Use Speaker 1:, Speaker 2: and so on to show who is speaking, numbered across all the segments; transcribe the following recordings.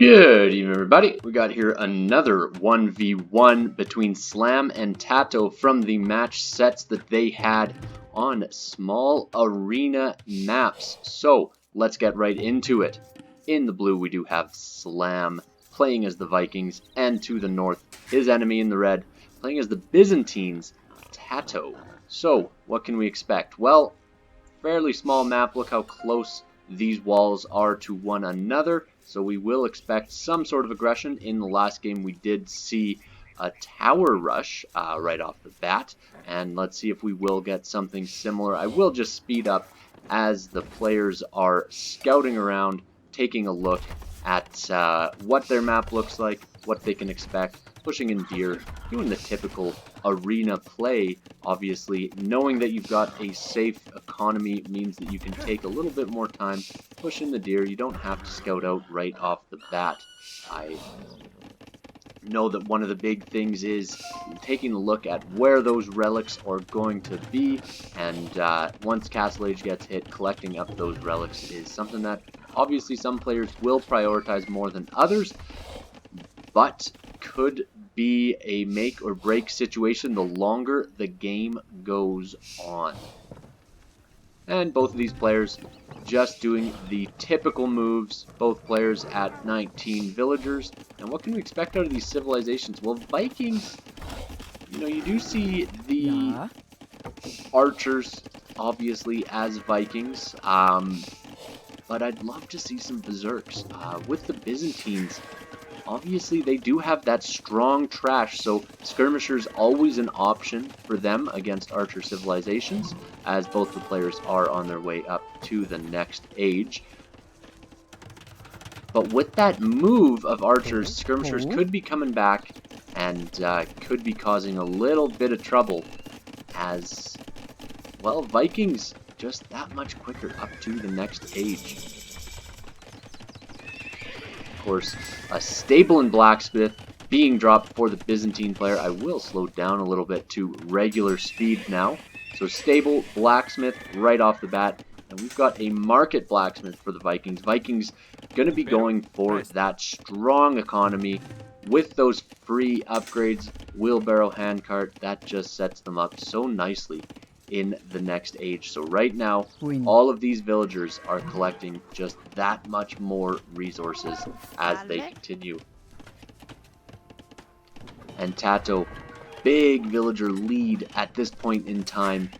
Speaker 1: Good evening, everybody. We got here another 1v1 between Slam and TaToH from the match sets that they had on small arena maps. So let's get right into it. In the blue, we do have Slam playing as the Vikings, and to the north, his enemy in the red playing as the Byzantines, TaToH. So what can we expect? Well, fairly small map. Look how close these walls are to one another, so we will expect some sort of aggression. In the last game we did see a tower rush right off the bat, and let's see if we will get something similar. I will just speed up as the players are scouting around, taking a look at what their map looks like, what they can expect, pushing in deer, doing the typical arena play. Obviously, knowing that you've got a safe economy means that you can take a little bit more time, push in the deer. You don't have to scout out right off the bat. I know that one of the big things is taking a look at where those relics are going to be, and once Castle Age gets hit, collecting up those relics is something that obviously some players will prioritize more than others, but could be a make or break situation the longer the game goes on. And both of these players just doing the typical moves, both players at 19 villagers. And what can we expect out of these civilizations? Well, Vikings, you do see the archers obviously as Vikings, but I'd love to see some berserks. With the Byzantines, obviously they do have that strong trash, so skirmishers always an option for them against archer civilizations, as both the players are on their way up to the next age. But with that move of archers, skirmishers could be coming back and could be causing a little bit of trouble, as, well, Vikings just that much quicker up to the next age. Course, a staple in blacksmith being dropped for the Byzantine player. I will slow down a little bit to regular speed now. So stable blacksmith right off the bat, and we've got a market blacksmith for the Vikings. Vikings going to be going for that strong economy with those free upgrades, wheelbarrow, handcart. That just sets them up so nicely in the next age. So right now, all of these villagers are collecting just that much more resources as they continue. And TaToH, big villager lead at this point in time.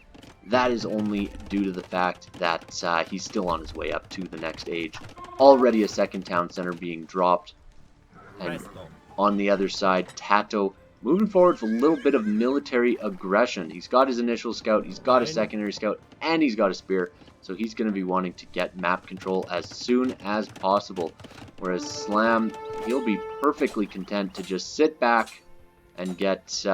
Speaker 1: That is only due to the fact that he's still on his way up to the next age. Already a second town center being dropped. And on the other side, TaToH moving forward with a little bit of military aggression. He's got his initial scout, he's got a secondary scout, and he's got a spear. So he's going to be wanting to get map control as soon as possible. Whereas Slam, he'll be perfectly content to just sit back and get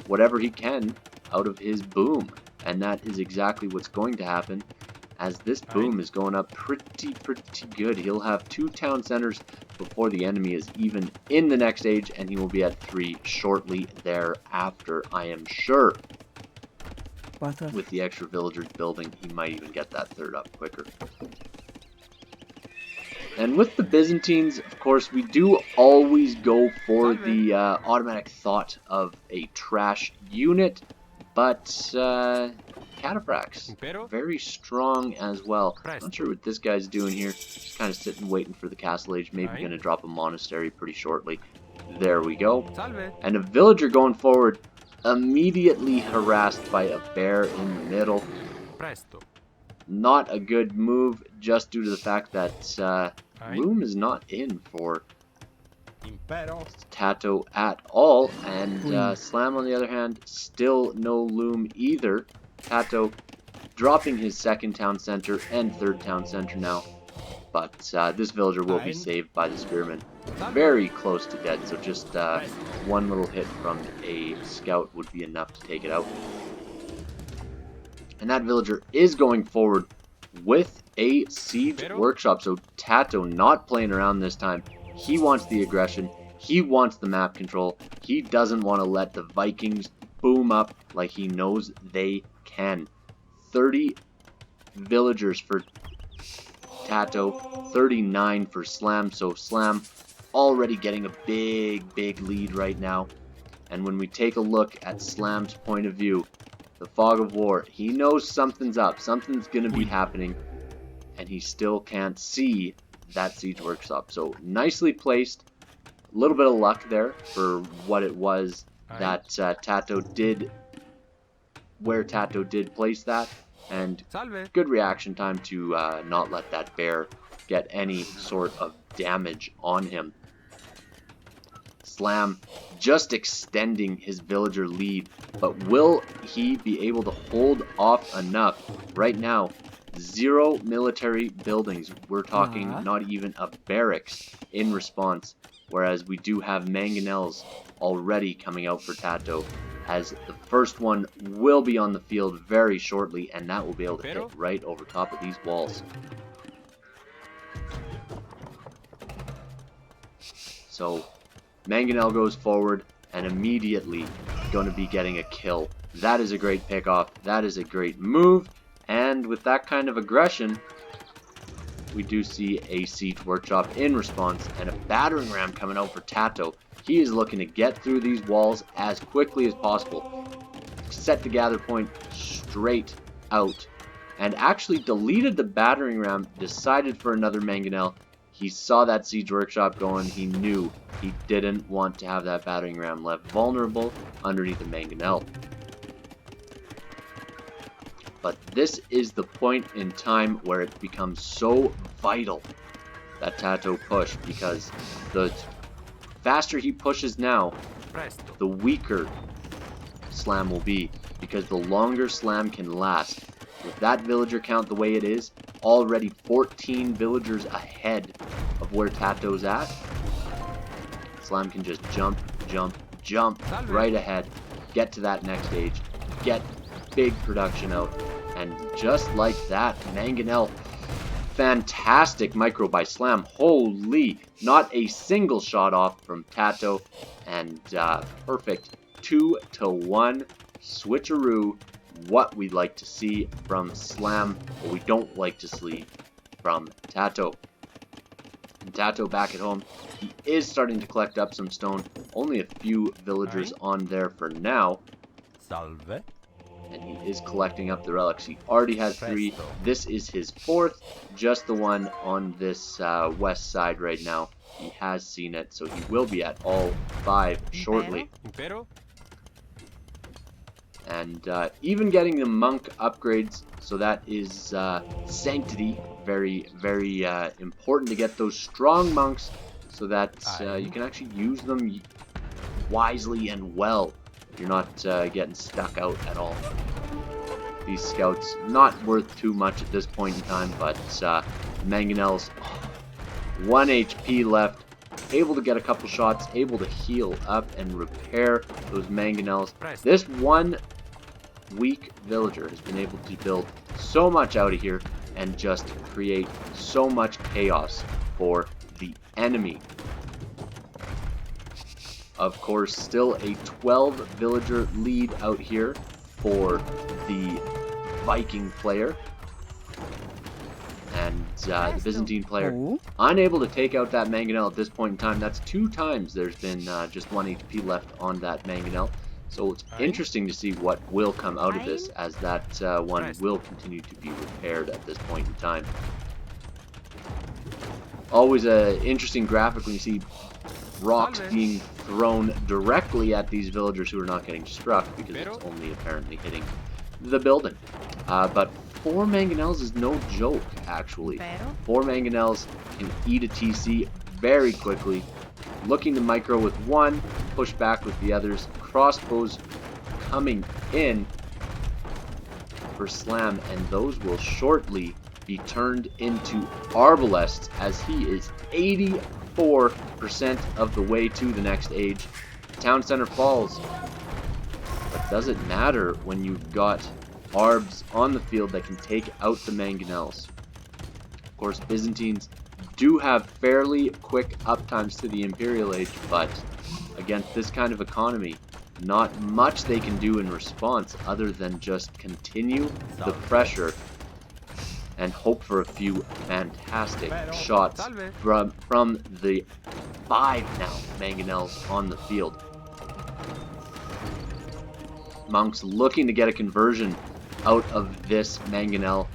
Speaker 1: whatever he can out of his boom. And that is exactly what's going to happen, as this boom is going up pretty good. He'll have 2 town centers before the enemy is even in the next age, and he will be at 3 shortly thereafter, I am sure. With the extra villagers building, he might even get that 3rd up quicker. And with the Byzantines, of course, we do always go for the automatic thought of a trash unit, but Cataphracts, very strong as well. Not sure what this guy's doing here. Just kind of sitting waiting for the Castle Age. Maybe going to drop a monastery pretty shortly. There we go. And a villager going forward, immediately harassed by a bear in the middle. Not a good move, just due to the fact that loom is not in for TaToH at all, and Slam on the other hand, still no loom either. TaToH dropping his 2nd town center and 3rd town center now, but this villager will be saved by the spearman. Very close to dead, so just one little hit from a scout would be enough to take it out. And that villager is going forward with a siege workshop, so TaToH not playing around this time. He wants the aggression, he wants the map control, he doesn't want to let the Vikings boom up like he knows they can. 30 villagers for TaToH, 39 for Slam, so Slam already getting a big lead right now. And when we take a look at Slam's point of view, the fog of war, he knows something's up, something's going to be happening, and he still can't see that siege workshop. So nicely placed, a little bit of luck there for what it was that TaToH did, where TaToH did place that, and good reaction time to not let that bear get any sort of damage on him. Slam just extending his villager lead, but will he be able to hold off enough? Right now, 0 military buildings. We're talking not even a barracks in response, whereas we do have mangonels already coming out for TaToH, as the first one will be on the field very shortly, and that will be able to hit right over top of these walls. So mangonel goes forward and immediately going to be getting a kill. That is a great pickoff. That is a great move. And with that kind of aggression, we do see a siege workshop in response and a battering ram coming out for TaToH. He is looking to get through these walls as quickly as possible. Set the gather point straight out. And actually deleted the battering ram, decided for another mangonel. He saw that siege workshop going. He knew he didn't want to have that battering ram left vulnerable underneath the mangonel. But this is the point in time where it becomes so vital that TaToH push, because the faster he pushes now, the weaker Slam will be, because the longer Slam can last. With that villager count the way it is, already 14 villagers ahead of where TaToH's at, Slam can just jump right ahead, get to that next stage, get big production out, and just like that, mangonel, fantastic micro by Slam. Holy, not a single shot off from TaToH, and perfect 2-to-1 switcheroo. What we'd like to see from Slam, what we don't like to see from TaToH. And TaToH back at home, he is starting to collect up some stone. Only a few villagers on there for now.
Speaker 2: Salve.
Speaker 1: And he is collecting up the relics. He already has 3. This is his 4th, just the one on this west side right now. He has seen it, so he will be at all 5 shortly. And even getting the monk upgrades, so that is sanctity. Very important to get those strong monks, so that you can actually use them wisely and well. You're not getting stuck out at all. These scouts, not worth too much at this point in time, but mangonels, 1 HP left. Able to get a couple shots, able to heal up and repair those mangonels. This one weak villager has been able to build so much out of here and just create so much chaos for the enemy. Of course, still a 12 villager lead out here for the Viking player. And the Byzantine player unable to take out that mangonel at this point in time. That's 2 times there's been just 1 HP left on that mangonel. So it's interesting to see what will come out of this, as that one will continue to be repaired at this point in time. Always an interesting graphic when you see rocks being thrown directly at these villagers who are not getting struck, because it's only apparently hitting the building. But 4 mangonels is no joke, actually. 4 mangonels can eat a TC very quickly. Looking to micro with 1, push back with the others. Crossbows coming in for Slam, and those will shortly be turned into arbalests, as he is 84% of the way to the next age. Town center falls. But does it matter when you've got arbs on the field that can take out the mangonels? Of course, Byzantines do have fairly quick uptimes to the Imperial Age, but against this kind of economy, not much they can do in response other than just continue the pressure and hope for a few fantastic shots from the 5 now mangonels on the field. Monks looking to get a conversion out of this mangonel,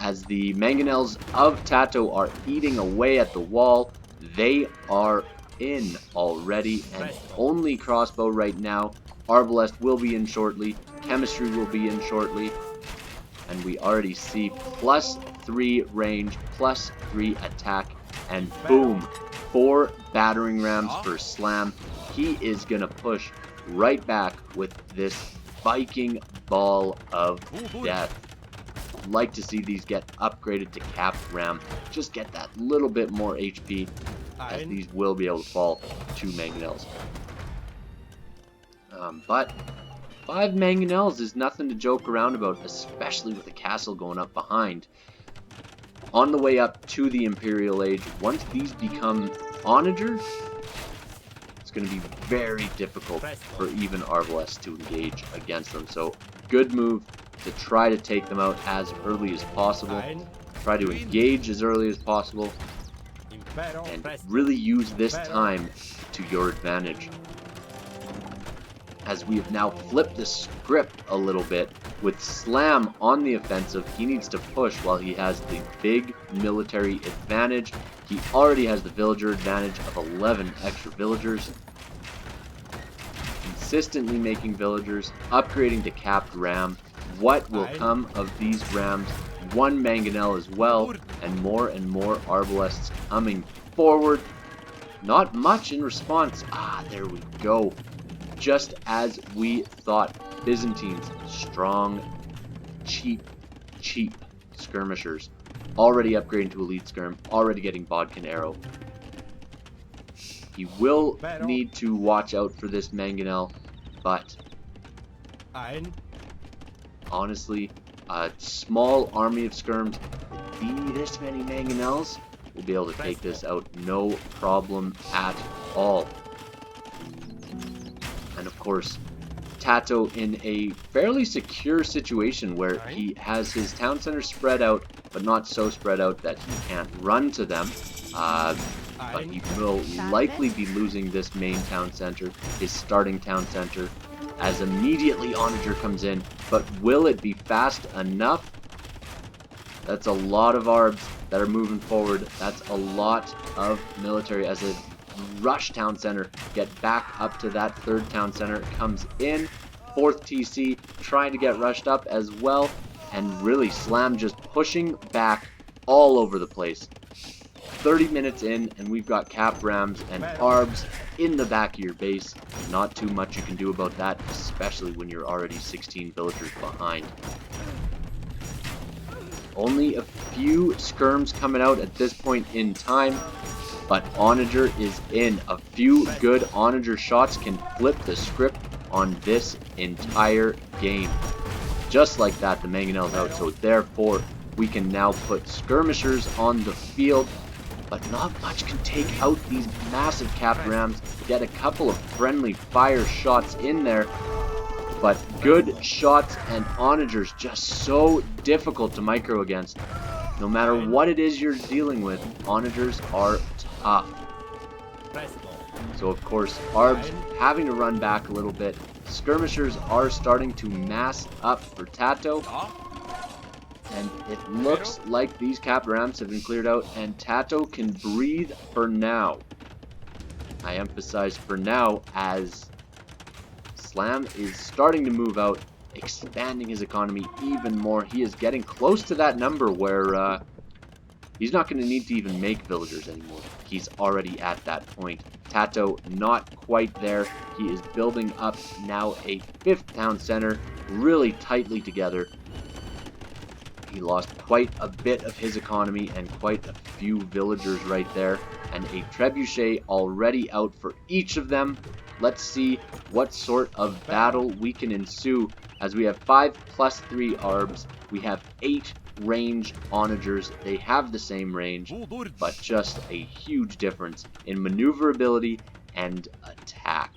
Speaker 1: as the mangonels of TaToH are eating away at the wall. They are in already, and only crossbow right now. Arbalest will be in shortly, chemistry will be in shortly, and we already see +3 range, +3 attack, and boom, 4 battering rams for Slam. He is gonna push right back with this Viking ball of death. Like to see these get upgraded to capped ram, just get that little bit more HP, as these will be able to fall to mangonels. But 5 mangonels is nothing to joke around about, especially with the castle going up behind. On the way up to the Imperial Age, once these become onager, it's going to be very difficult for even Arbalest to engage against them. So good move to try to take them out as early as possible. Try to engage as early as possible, and really use this time to your advantage. As we have now flipped the script a little bit, with Slam on the offensive, he needs to push while he has the big military advantage. He already has the villager advantage of 11 extra villagers. Consistently making villagers, upgrading to capped ram. What will come of these rams? 1 mangonel as well, and more Arbalests coming forward. Not much in response. There we go. Just as we thought. Byzantines, strong, cheap skirmishers. Already upgrading to elite skirm, already getting Bodkin arrow. He will need to watch out for this mangonel, but honestly, a small army of skirms, be this many mangonels, will be able to take this out no problem at all. And of course, TaToH in a fairly secure situation where he has his town center spread out, but not so spread out that he can't run to them. But he will likely be losing this main town center, his starting town center, as immediately Onager comes in. But will it be fast enough? That's a lot of Arbs that are moving forward. That's a lot of military as a rush town center, get back up to that 3rd town center, comes in, 4th TC, trying to get rushed up as well, and really Slam just pushing back all over the place. 30 minutes in, and we've got cap rams and Arbs in the back of your base. Not too much you can do about that, especially when you're already 16 villagers behind. Only a few skirms coming out at this point in time, but Onager is in. A few good Onager shots can flip the script on this entire game. Just like that, the mangonel's out, so therefore we can now put skirmishers on the field, but not much can take out these massive capped rams. Get a couple of friendly fire shots in there, but good shots, and Onagers just so difficult to micro against. No matter what it is you're dealing with, Onagers are tough. So of course, Arbs having to run back a little bit. Skirmishers are starting to mass up for TaToH. And it looks like these cap rams have been cleared out, and TaToH can breathe for now. I emphasize for now, as Slam is starting to move out, expanding his economy even more. He is getting close to that number where he's not going to need to even make villagers anymore. He's already at that point. TaToH not quite there. He is building up now a 5th town center, really tightly together. He lost quite a bit of his economy and quite a few villagers right there. And a trebuchet already out for each of them. Let's see what sort of battle we can ensue, as we have 5 + 3 Arbs. We have 8 range Onagers. They have the same range, but just a huge difference in maneuverability and attack.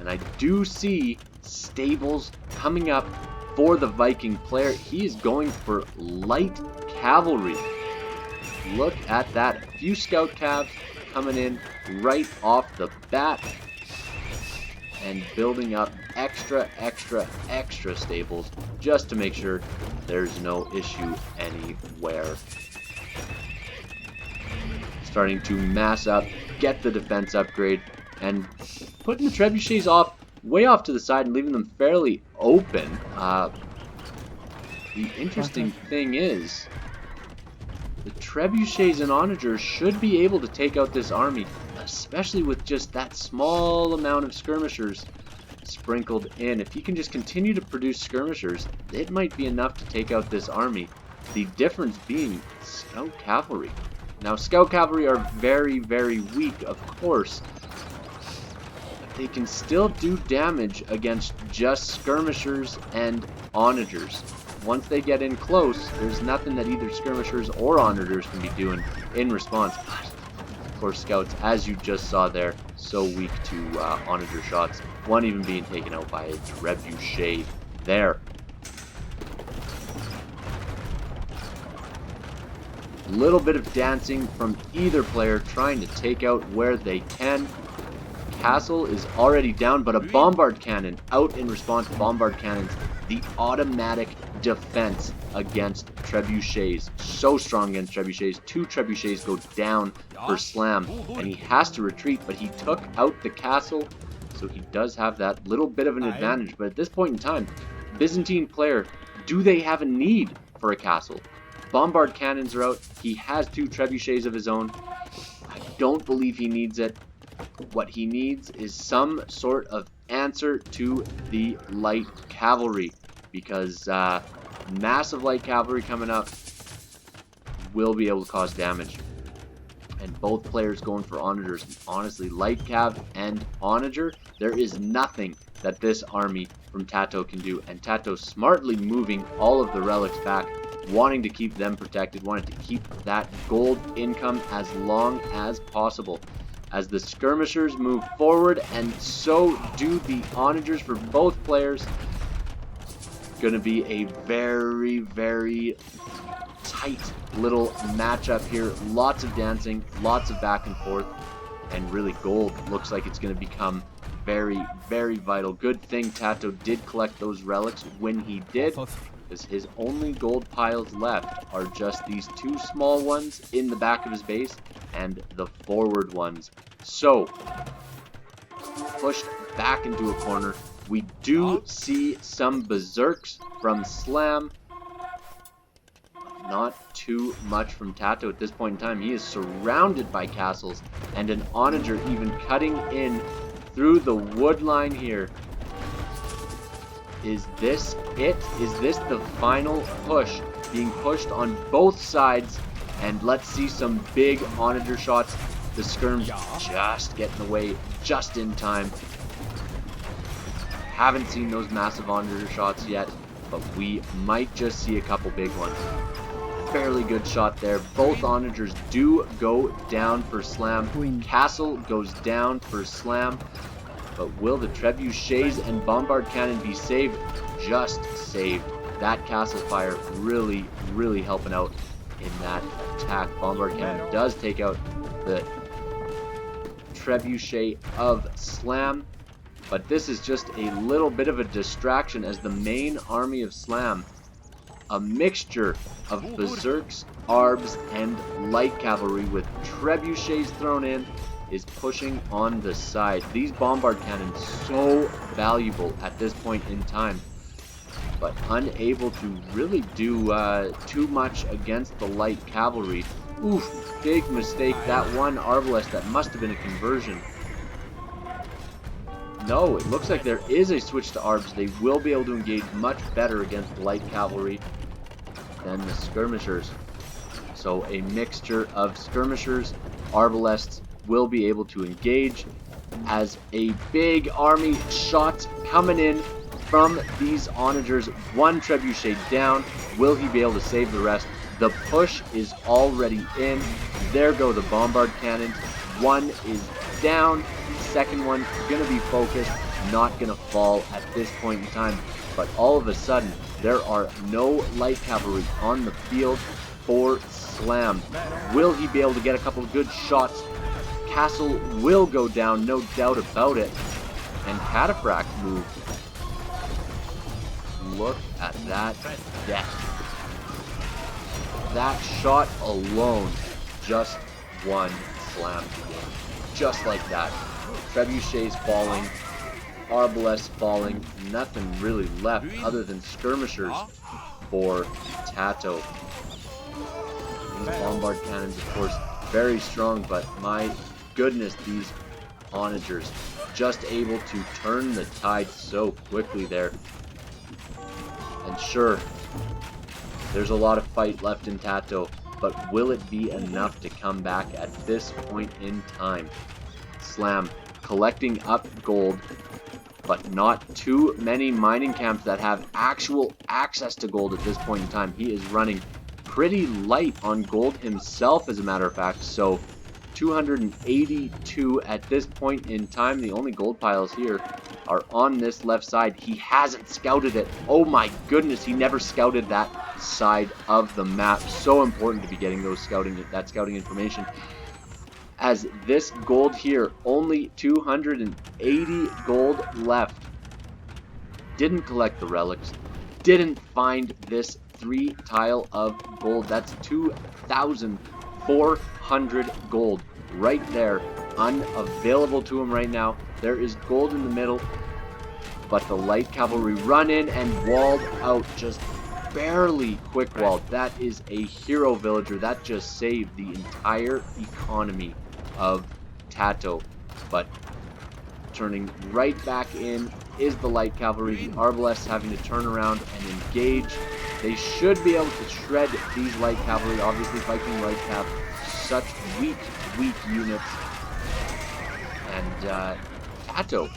Speaker 1: And I do see stables coming up for the Viking player. He is going for light cavalry. Look at that. A few scout calves coming in right off the bat and building up extra stables just to make sure there's no issue anywhere. Starting to mass up, get the defense upgrade, and putting the trebuchets way off to the side and leaving them fairly open. The interesting thing is, the trebuchets and onagers should be able to take out this army, especially with just that small amount of skirmishers sprinkled in. If he can just continue to produce skirmishers, it might be enough to take out this army. The difference being scout cavalry. Now, scout cavalry are very weak, of course, but they can still do damage against just skirmishers and onagers. Once they get in close, there's nothing that either skirmishers or onagers can be doing in response. Of course, scouts, as you just saw there, so weak to onager shots. One even being taken out by a trebuchet there. Little bit of dancing from either player, trying to take out where they can. Castle is already down, but a bombard cannon out in response. Bombard cannons, the automatic defense against trebuchets. So strong against trebuchets. 2 trebuchets go down for Slam, and he has to retreat, but he took out the castle, so he does have that little bit of an advantage. But at this point in time, Byzantine player, do they have a need for a castle? Bombard cannons are out. He has 2 trebuchets of his own. I don't believe he needs it. What he needs is some sort of answer to the light cavalry, because massive light cavalry coming up will be able to cause damage. And both players going for onagers. Honestly, light cav and onager, there is nothing that this army from TaToH can do. And TaToH smartly moving all of the relics back, wanting to keep them protected, wanting to keep that gold income as long as possible. As the skirmishers move forward, and so do the onagers for both players. Going to be a very tight little matchup here. Lots of dancing, lots of back and forth, and really gold looks like it's going to become very vital. Good thing TaToH did collect those relics when he did, because his only gold piles left are just these 2 small ones in the back of his base and the forward ones. So, pushed back into a corner. We do see some berserks from Slam. Not too much from TaToH at this point in time. He is surrounded by castles, and an onager even cutting in through the wood line here. Is this it? Is this the final push? Being pushed on both sides, and let's see some big onager shots. The skirms just getting away just in time. Haven't seen those massive onager shots yet, but we might just see a couple big ones. Fairly good shot there. Both onagers do go down for Slam. Castle goes down for Slam. But will the trebuchets and bombard cannon be saved? Just saved. That castle fire really helping out in that attack. Bombard cannon does take out the trebuchet of Slam. But this is just a little bit of a distraction, as the main army of Slam, a mixture of berserks, arbs, and light cavalry with trebuchets thrown in, is pushing on the side. These bombard cannons so valuable at this point in time, but unable to really do too much against the light cavalry. Oof, big mistake. That one arbalest, that must have been a conversion. No, it looks like there is a switch to arbs. They will be able to engage much better against the light cavalry than the skirmishers. So a mixture of skirmishers, arbalests will be able to engage, as a big army shot coming in from these onagers. 1 trebuchet down. Will he be able to save the rest? The push is already in. There go the bombard cannons. 1 is down. Second one gonna be focused, not gonna fall at this point in time. But all of a sudden, there are no light cavalry on the field. for Slam. Will he be able to get a couple of good shots? Castle will go down, no doubt about it. And Cataphract moved. Look at that death. That shot alone just won Slam the game. Just like that. Trebuchets falling. Arbalests falling. Nothing really left other than skirmishers for TaToH. These bombard cannons, of course, very strong, but my goodness, these onagers just able to turn the tide so quickly there. And sure, there's a lot of fight left in TaToH, but will it be enough to come back at this point in time? Slam collecting up gold, but not too many mining camps that have actual access to gold at this point in time. He is running pretty light on gold himself, as a matter of fact, so 282 at this point in time. The only gold piles here are on this left side. He hasn't scouted it. Oh my goodness, he never scouted that side of the map. So important to be getting those scouting information. As this gold here, only 280 gold left. Didn't collect the relics. Didn't find this 3 tile of gold. That's 2,400 gold right there, unavailable to him right now. There is gold in the middle, but the light cavalry run in and walled out, just barely quick walled. That is a hero villager. That just saved the entire economy of TaToH. But turning right back in is the light cavalry. The arbalests having to turn around and engage. They should be able to shred these light cavalry. Obviously, Viking light cav, such weak units. And TaToH,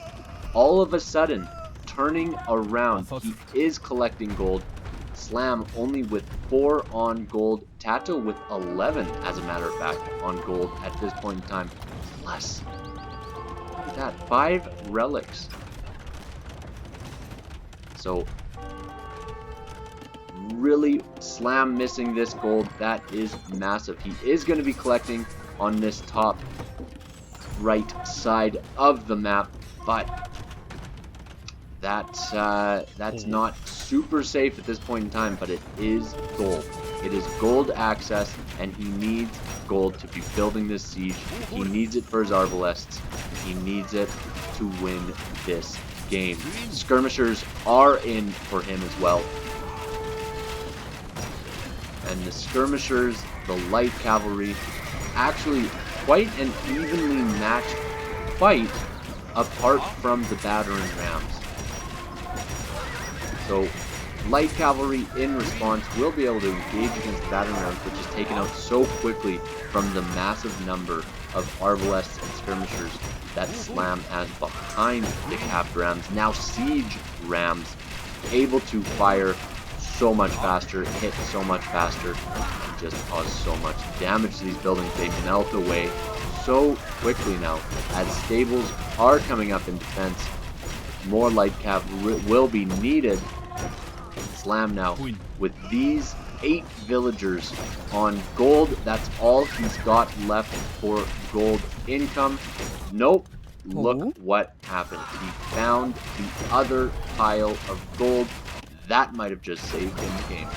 Speaker 1: all of a sudden, turning around. He is collecting gold. Slam only with 4 on gold. TaToH with 11, as a matter of fact, on gold at this point in time. Plus, look at that, 5 relics. So, really, Slam missing this gold. That is massive. He is going to be collecting on this top right side of the map, but that's not super safe at this point in time, but it is gold. It is gold access, and he needs gold to be building this siege. He needs it for his arbalests. He needs it to win this game. Skirmishers are in for him as well. And the skirmishers, the light cavalry, actually quite an evenly matched fight apart from the battering rams. So light cavalry in response will be able to engage against the battering rams, which is taken out so quickly from the massive number of arbalests and skirmishers that Slam has behind the capped rams. Now siege rams, able to fire so much faster, hit so much faster, and just cause so much damage to these buildings. They melt away so quickly now. As stables are coming up in defense, more light cav will be needed. Slam now with these 8 villagers on gold. That's all he's got left for gold income. Nope. Look what happened. He found the other pile of gold. That might have just saved him the game.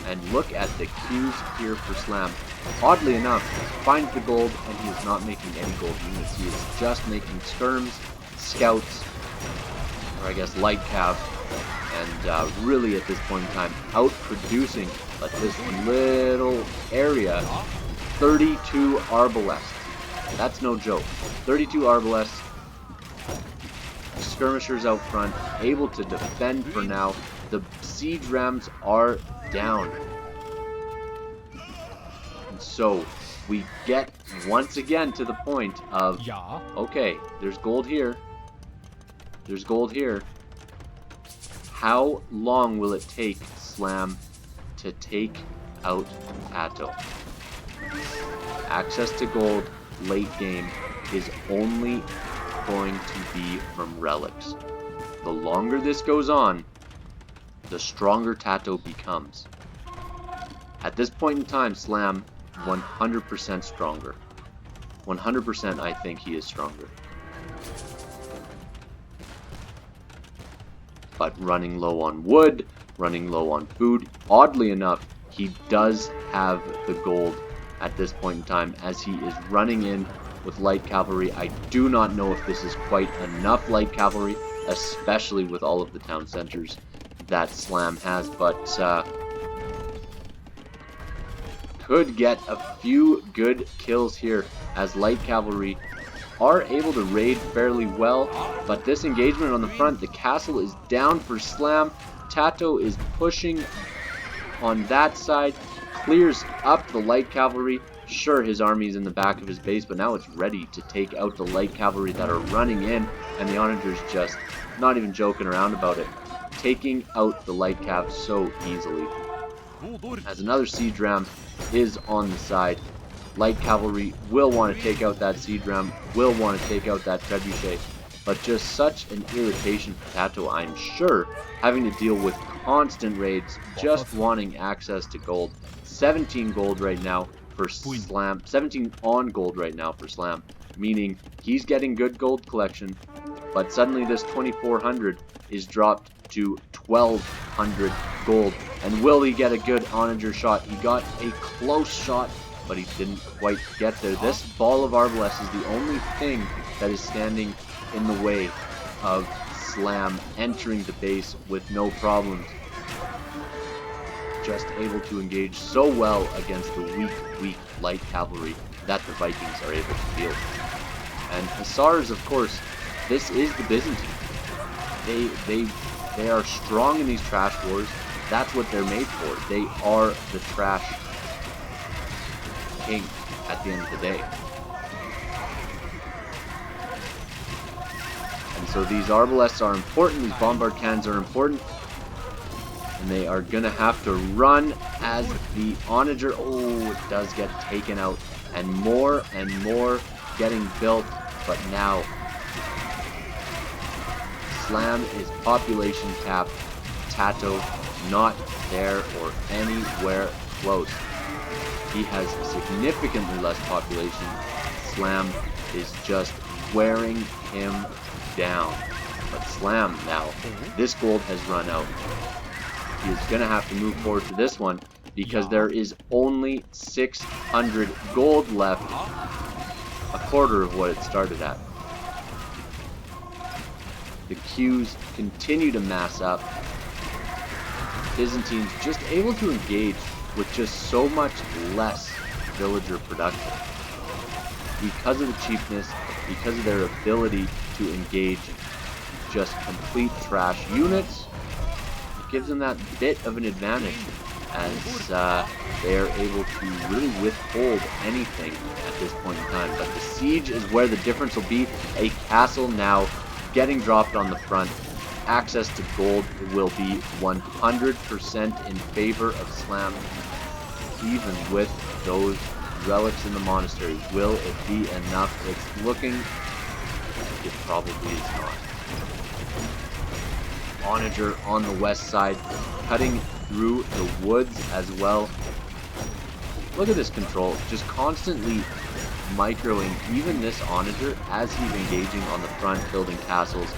Speaker 1: And look at the queues here for Slam. Oddly enough, finds the gold, and he is not making any gold units. He is just making skirms, scouts, or I guess light cav, and really at this point in time, outproducing, but this little area, 32 arbalests. That's no joke. 32 arbalests. Skirmishers out front, able to defend for now. The siege rams are down. And so we get once again to the point of, okay, there's gold here. There's gold here. How long will it take Slam to take out TaToH? Access to gold late game is only going to be from relics. The longer this goes on, the stronger TaToH becomes. At this point in time, Slam 100% stronger. 100% I think he is stronger. But running low on wood, running low on food, oddly enough, he does have the gold at this point in time as he is running in with light cavalry. I do not know if this is quite enough light cavalry, especially with all of the town centers that Slam has, but could get a few good kills here as light cavalry are able to raid fairly well. But this engagement on the front, the castle is down for Slam. TaToH is pushing on that side, clears up the light cavalry. Sure, his army is in the back of his base, but now it's ready to take out the light cavalry that are running in, and the onagers just not even joking around about it, taking out the light cav so easily. As another siege ram is on the side, light cavalry will want to take out that siege ram, will want to take out that trebuchet, but just such an irritation for TaToH, I'm sure, having to deal with constant raids, just wanting access to gold. 17 gold right now for Slam, 17 on gold right now for Slam, meaning he's getting good gold collection, but suddenly this 2400 is dropped to 1200 gold. And will he get a good onager shot? He got a close shot, but he didn't quite get there. This ball of Arbalest is the only thing that is standing in the way of Slam entering the base with no problems. Just able to engage so well against the weak light cavalry that the Vikings are able to field. And Hussars, of course, this is the Byzantines. They are strong in these trash wars. That's what they're made for. They are the trash king at the end of the day. And so these arbalests are important, these bombard cannons are important, and they are gonna have to run as the onager, oh, it does get taken out, and more getting built, but now Slam is population capped. TaToH not there or anywhere close. He has significantly less population. Slam is just wearing him down. But Slam now, this gold has run out. He is going to have to move forward to this one because there is only 600 gold left, a quarter of what it started at. The queues continue to mass up. Byzantines just able to engage with just so much less villager production. Because of the cheapness, because of their ability to engage just complete trash units, it gives them that bit of an advantage as they are able to really withhold anything at this point in time. But the siege is where the difference will be. A castle now getting dropped on the front. Access to gold will be 100% in favor of Slam, even with those relics in the monastery. Will it be enough? It's looking like it probably is not. Onager on the west side, cutting through the woods as well. Look at this control, just constantly microing even this onager as he's engaging on the front, building castles,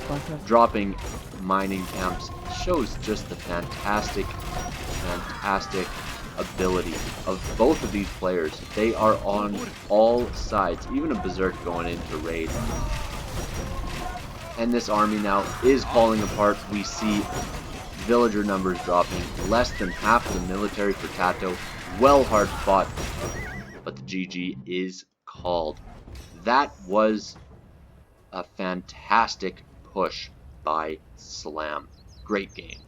Speaker 1: dropping mining camps. Shows just the fantastic ability of both of these players. They are on all sides, even a berserk going in to raid. And this army now is falling apart. We see villager numbers dropping, less than half of the military for TaToH. Well hard fought, but the GG is called. That was a fantastic push by Slam. Great game.